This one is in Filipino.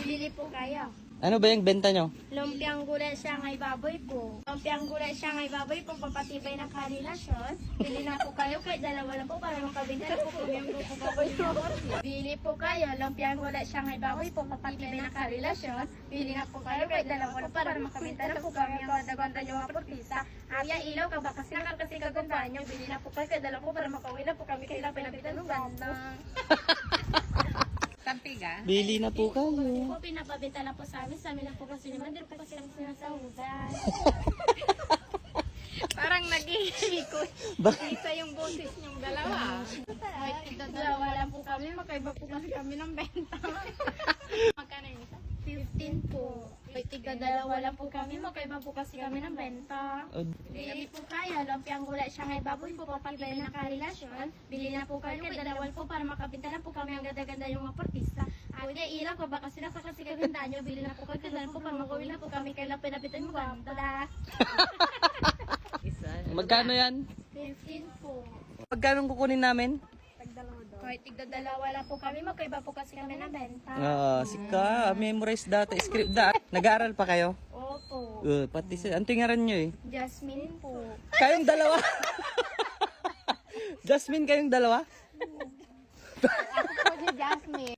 Bili po kayo. Ano ba yung benta nyo? Lumpiang gulay siyangay baboy po. Lumpiang gulay siyangay baboy po, papatibay ng karelasyon. Bili na po kayo, kahit dalawa lang po para makabenta po po yung grupo baboy po. Bili po kayo, lumpiang gulay siyangay baboy po, papatibay ng karelasyon. Bili na po kayo, kahit dalawa lang po para makabenta na po kami ang ganda-ganda yung mga purtisa. Kuya, ilaw ka ba? Kasi kagandaan nyo. Bili na po kayo, kahit dalawa po para makauwi na po kami kailang pinabitan ng ganda. Tampiga? Bili na po kayo. Po, pinapabenta na po sa amin na po kasi naman, din po kasi kami sinasahudan. Parang nag-iikot. Bakit? Isa yung boses niyong dalawa. Dalawa lang po kami, makaiba po kasi kami ng benta. Magkano yung isa? 15 po. May tiga dalawa lang po kami, makaiba po kasi kami ng benta. Bili po kayo, lumpiang gulay siyangay baboy po, papatibay ng karelasyon. Bili na po kayo, kaya dalawa po para makabenta na po kami ang ganda-ganda yung mga portista. Kuya, ilang ko ba kasi kagandaan nyo, bili na po kayo, kaya dalawa po para makauwi na po kami kailang pinabitan mo ganda. Isa. Magkano yan? 15 po. Magkano kukunin namin? Kahit tigda dalawa lang po kami, magkaiba po kasi kami ng benta. Sika, memorize data, script da. Nag-aaral pa kayo? Opo. Pati sa, ang tingaran nyo eh. Jasmine po. Kayong dalawa? Jasmine, kayong dalawa? Ako po si Jasmine.